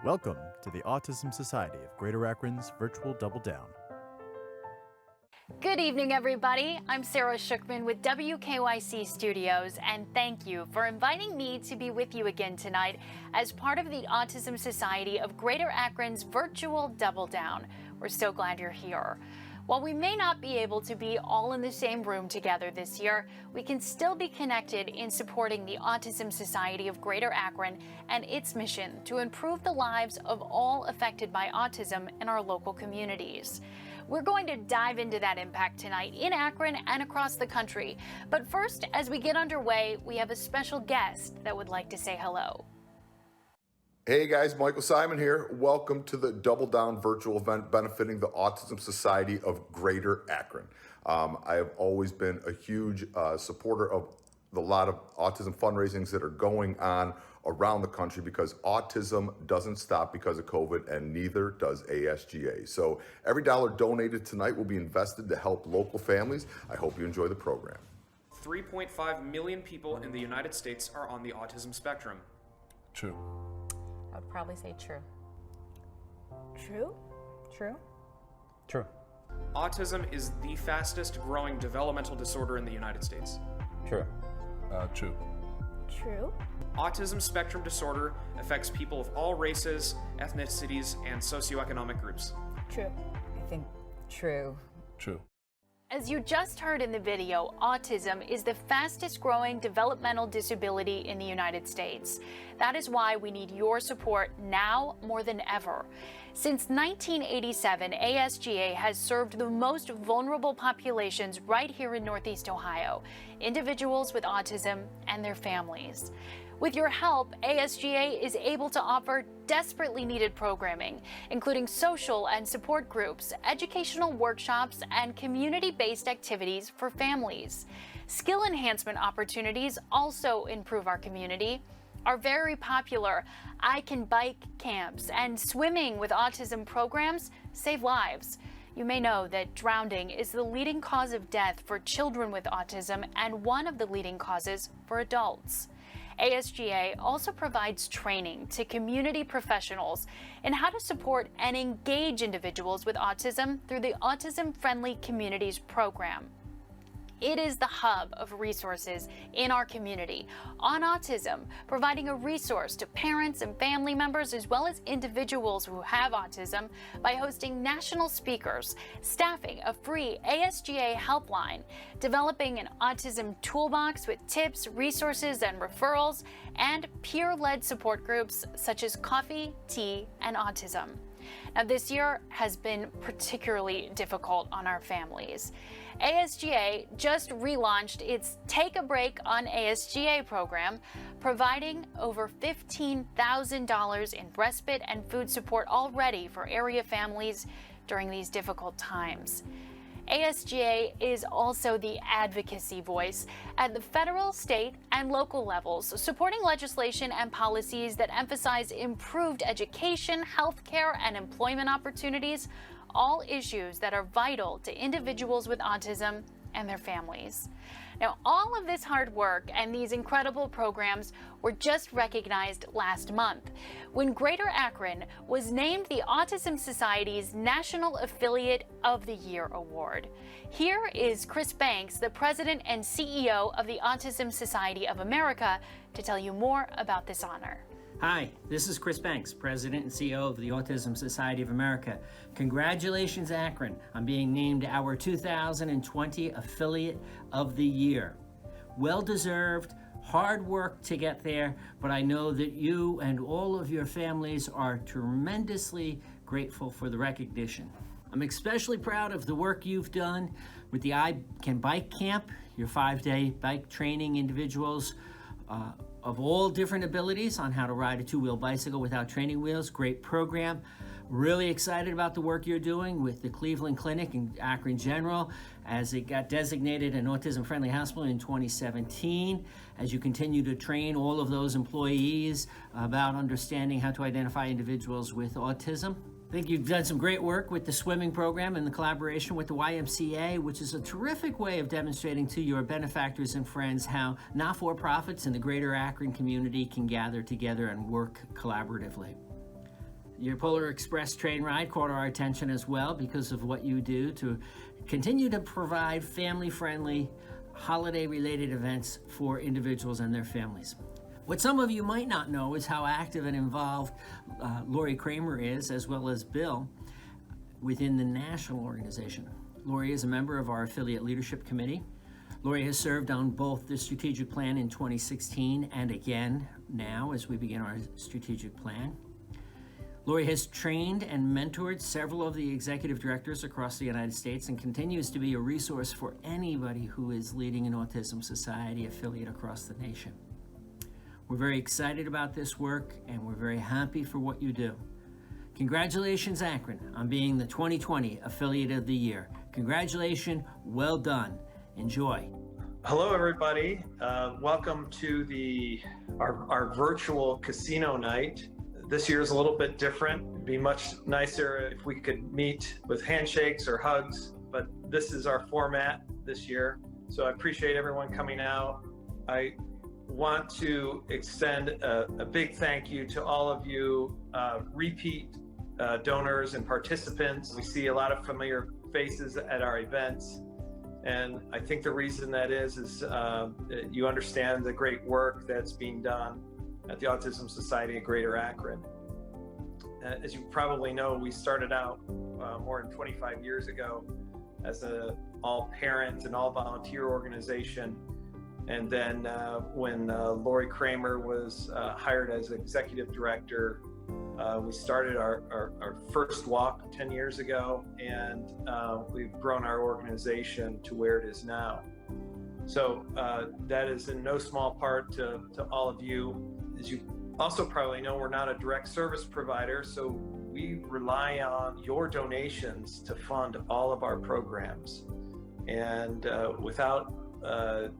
Welcome to the Autism Society of Greater Akron's virtual Double Down. Good evening, everybody. I'm Sarah Shookman with WKYC Studios, and thank you for inviting me to be with you again tonight as part of the Autism Society of Greater Akron's virtual Double Down. We're so glad you're here. While we may not be able to be all in the same room together this year, we can still be connected in supporting the Autism Society of Greater Akron and its mission to improve the lives of all affected by autism in our local communities. We're going to dive into that impact tonight in Akron and across the country. But first, as we get underway, we have a special guest that would like to say hello. Hey guys, Michael Simon here. Welcome to the Double Down virtual event benefiting the Autism Society of Greater Akron. I have always been a huge supporter of the lot of autism fundraisings that are going on around the country because autism doesn't stop because of COVID and neither does ASGA. So every dollar donated tonight will be invested to help local families. I hope you enjoy the program. 3.5 million people in the United States are on the autism spectrum. True. I would probably say true. True? True? True. Autism is the fastest growing developmental disorder in the United States. True. True. True? Autism spectrum disorder affects people of all races, ethnicities, and socioeconomic groups. True. I think true. True. As you just heard in the video, autism is the fastest growing developmental disability in the United States. That is why we need your support now more than ever. Since 1987, ASGA has served the most vulnerable populations right here in Northeast Ohio, individuals with autism and their families. With your help, ASGA is able to offer desperately needed programming, including social and support groups, educational workshops, and community-based activities for families. Skill enhancement opportunities also improve our community. Our very popular I Can Bike camps and swimming with autism programs save lives. You may know that drowning is the leading cause of death for children with autism and one of the leading causes for adults. ASGA also provides training to community professionals in how to support and engage individuals with autism through the Autism Friendly Communities program. It is the hub of resources in our community on autism, providing a resource to parents and family members as well as individuals who have autism by hosting national speakers, staffing a free ASGA helpline, developing an autism toolbox with tips, resources, and referrals, and peer-led support groups such as Coffee, Tea, and Autism. Now, this year has been particularly difficult on our families. ASGA just relaunched its Take a Break on ASGA program, providing over $15,000 in respite and food support already for area families during these difficult times. ASGA is also the advocacy voice at the federal, state, and local levels, supporting legislation and policies that emphasize improved education, healthcare, and employment opportunities, all issues that are vital to individuals with autism and their families. Now, all of this hard work and these incredible programs were just recognized last month when Greater Akron was named the Autism Society's National Affiliate of the Year Award. Here is Chris Banks, the president and CEO of the Autism Society of America, to tell you more about this honor. Hi, this is Chris Banks, President and CEO of the Autism Society of America. Congratulations, Akron, on being named our 2020 Affiliate of the Year. Well-deserved, hard work to get there, but I know that you and all of your families are tremendously grateful for the recognition. I'm especially proud of the work you've done with the I Can Bike Camp, your 5-day bike training individuals of all different abilities on how to ride a two-wheel bicycle without training wheels. Great program. Really excited about the work you're doing with the Cleveland Clinic and Akron General as it got designated an autism-friendly hospital in 2017, as you continue to train all of those employees about understanding how to identify individuals with autism. I think you've done some great work with the swimming program and the collaboration with the YMCA, which is a terrific way of demonstrating to your benefactors and friends how not-for-profits in the greater Akron community can gather together and work collaboratively. Your Polar Express train ride caught our attention as well because of what you do to continue to provide family-friendly, holiday-related events for individuals and their families. What some of you might not know is how active and involved Lori Kramer is, as well as Bill, within the national organization. Lori is a member of our affiliate leadership committee. Lori has served on both the strategic plan in 2016 and again now as we begin our strategic plan. Lori has trained and mentored several of the executive directors across the United States and continues to be a resource for anybody who is leading an Autism Society affiliate across the nation. We're very excited about this work and we're very happy for what you do. Congratulations, Akron, on being the 2020 Affiliate of the Year. Congratulations, well done. Enjoy. Hello, everybody. Welcome to our virtual casino night. This year is a little bit different. It'd be much nicer if we could meet with handshakes or hugs, but this is our format this year. So I appreciate everyone coming out. I want to extend a big thank you to all of you repeat donors and participants. We see a lot of familiar faces at our events. And I think the reason that is you understand the great work that's being done at the Autism Society of Greater Akron. As you probably know, we started out more than 25 years ago as an all-parent and all-volunteer organization. And then when Lori Kramer was hired as executive director, we started our first walk 10 years ago, and we've grown our organization to where it is now. So that is in no small part to all of you. As you also probably know, we're not a direct service provider, so we rely on your donations to fund all of our programs. And without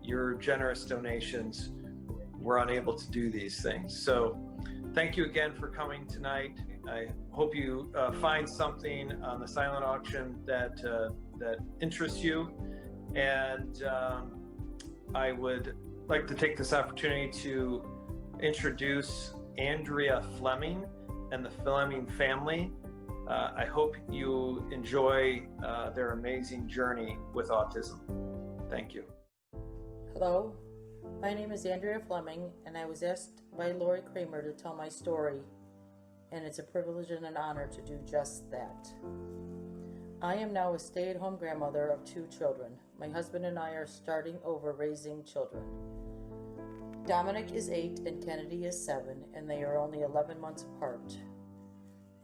your generous donations, we're unable to do these things. So thank you again for coming tonight. I hope you find something on the silent auction that interests you. And I would like to take this opportunity to introduce Andrea Fleming and the Fleming family. I hope you enjoy their amazing journey with autism. Thank you. Hello, my name is Andrea Fleming, and I was asked by Lori Kramer to tell my story, and it's a privilege and an honor to do just that. I am now a stay-at-home grandmother of 2 children. My husband and I are starting over raising children. Dominic is 8 and Kennedy is 7, and they are only 11 months apart.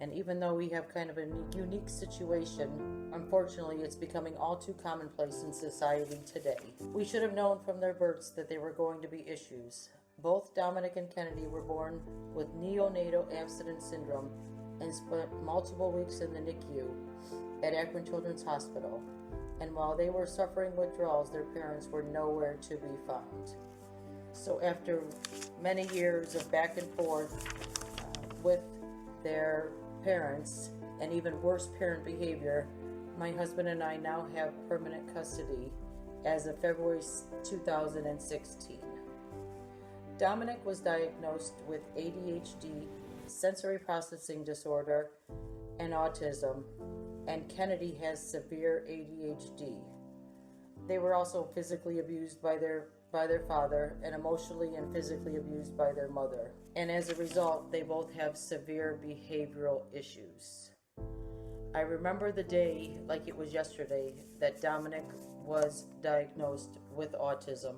And even though we have kind of a unique situation, unfortunately it's becoming all too commonplace in society today. We should have known from their births that there were going to be issues. Both Dominic and Kennedy were born with neonatal abstinence syndrome and spent multiple weeks in the NICU at Akron Children's Hospital. And while they were suffering withdrawals, their parents were nowhere to be found. So after many years of back and forth with their parents and even worse parent behavior, my husband and I now have permanent custody as of February 2016. Dominic was diagnosed with ADHD, sensory processing disorder, and autism, and Kennedy has severe ADHD. They were also physically abused by their father and emotionally and physically abused by their mother. And as a result, they both have severe behavioral issues. I remember the day like it was yesterday that Dominic was diagnosed with autism.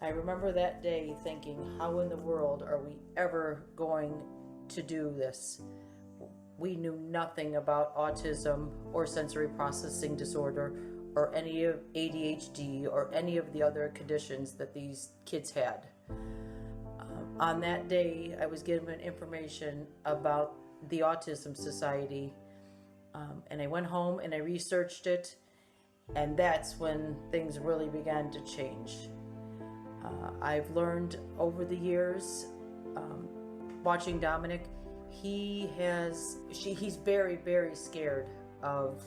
I remember that day thinking, how in the world are we ever going to do this? We knew nothing about autism or sensory processing disorder or any of ADHD or any of the other conditions that these kids had. On that day, I was given information about the Autism Society, and I went home and I researched it, and that's when things really began to change. I've learned over the years, watching Dominic, he's very, very scared of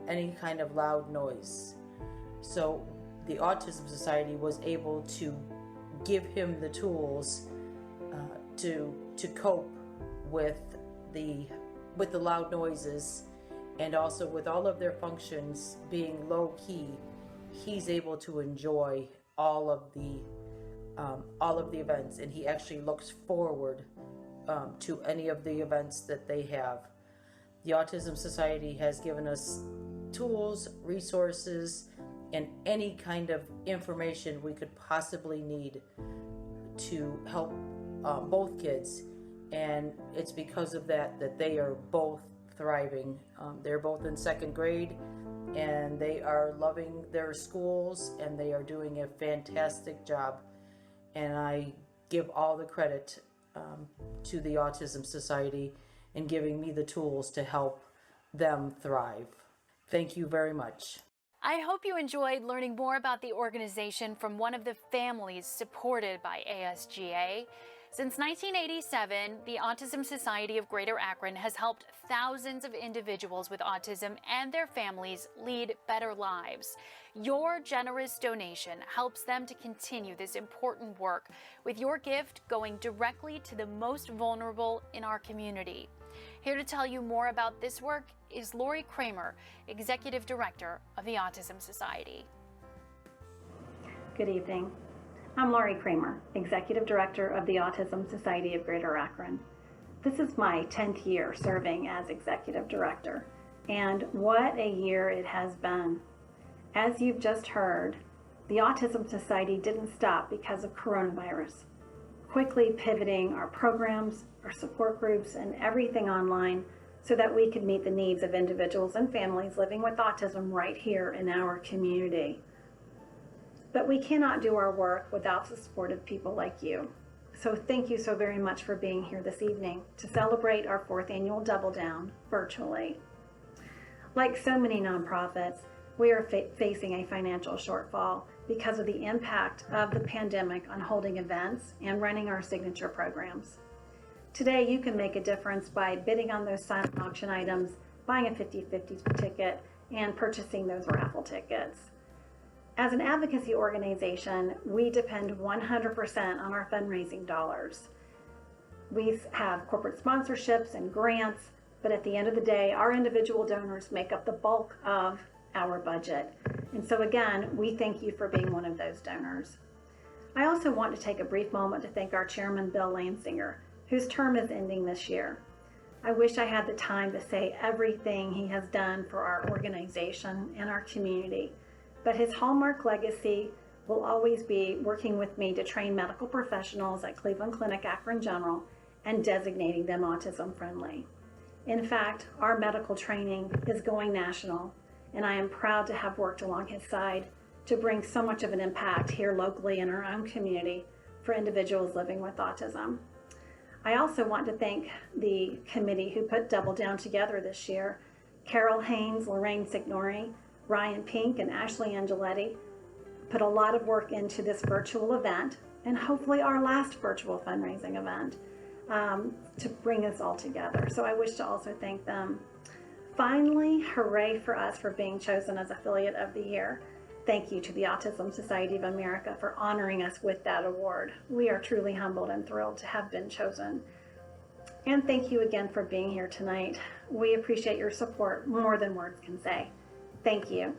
any kind of loud noise. So the Autism Society was able to give him the tools to cope with the loud noises, and also with all of their functions being low key, he's able to enjoy all of the events, and he actually looks forward to any of the events that they have. The Autism Society has given us tools, resources, and any kind of information we could possibly need to help both kids, and it's because of that they are both thriving. They're both in second grade, and they are loving their schools, and they are doing a fantastic job, and I give all the credit to the Autism Society in giving me the tools to help them thrive. Thank you very much. I hope you enjoyed learning more about the organization from one of the families supported by ASGA. Since 1987, the Autism Society of Greater Akron has helped thousands of individuals with autism and their families lead better lives. Your generous donation helps them to continue this important work, with your gift going directly to the most vulnerable in our community. Here to tell you more about this work is Lori Kramer, Executive Director of the Autism Society. Good evening. I'm Lori Kramer, Executive Director of the Autism Society of Greater Akron. This is my 10th year serving as Executive Director, and what a year it has been. As you've just heard, the Autism Society didn't stop because of coronavirus. Quickly pivoting our programs, our support groups, and everything online so that we could meet the needs of individuals and families living with autism right here in our community. But we cannot do our work without the support of people like you. So thank you so very much for being here this evening to celebrate our 4th annual Double Down virtually. Like so many nonprofits, we are facing a financial shortfall because of the impact of the pandemic on holding events and running our signature programs. Today, you can make a difference by bidding on those silent auction items, buying a 50/50 ticket, and purchasing those raffle tickets. As an advocacy organization, we depend 100% on our fundraising dollars. We have corporate sponsorships and grants, but at the end of the day, our individual donors make up the bulk of our budget. And so again, we thank you for being one of those donors. I also want to take a brief moment to thank our chairman, Bill Lansinger, whose term is ending this year. I wish I had the time to say everything he has done for our organization and our community, but his hallmark legacy will always be working with me to train medical professionals at Cleveland Clinic Akron General and designating them autism friendly. In fact, our medical training is going national, and I am proud to have worked along his side to bring so much of an impact here locally in our own community for individuals living with autism. I also want to thank the committee who put Double Down together this year. Carol Haynes, Lorraine Signori, Ryan Pink, and Ashley Angeletti put a lot of work into this virtual event, and hopefully our last virtual fundraising event, to bring us all together. So I wish to also thank them. Finally, hooray for us for being chosen as Affiliate of the Year. Thank you to the Autism Society of America for honoring us with that award. We are truly humbled and thrilled to have been chosen. And thank you again for being here tonight. We appreciate your support more than words can say. Thank you.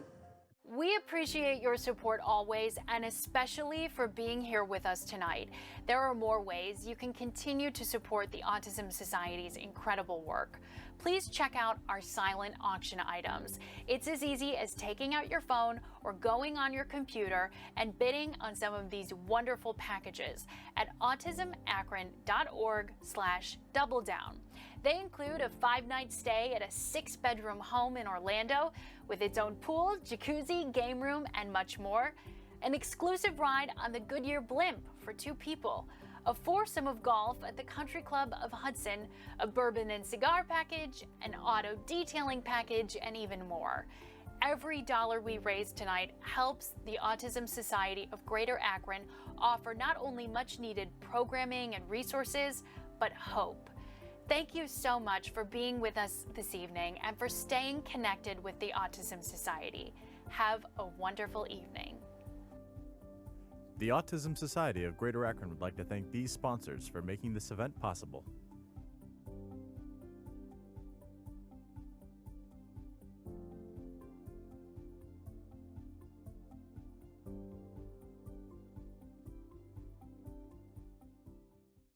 We appreciate your support always, and especially for being here with us tonight. There are more ways you can continue to support the Autism Society's incredible work. Please check out our silent auction items. It's as easy as taking out your phone or going on your computer and bidding on some of these wonderful packages at autismacron.org/doubledown. They include a 5-night stay at a 6-bedroom home in Orlando with its own pool, jacuzzi, game room, and much more, an exclusive ride on the Goodyear Blimp for 2 people, a foursome of golf at the Country Club of Hudson, a bourbon and cigar package, an auto detailing package, and even more. Every dollar we raise tonight helps the Autism Society of Greater Akron offer not only much needed programming and resources, but hope. Thank you so much for being with us this evening and for staying connected with the Autism Society. Have a wonderful evening. The Autism Society of Greater Akron would like to thank these sponsors for making this event possible.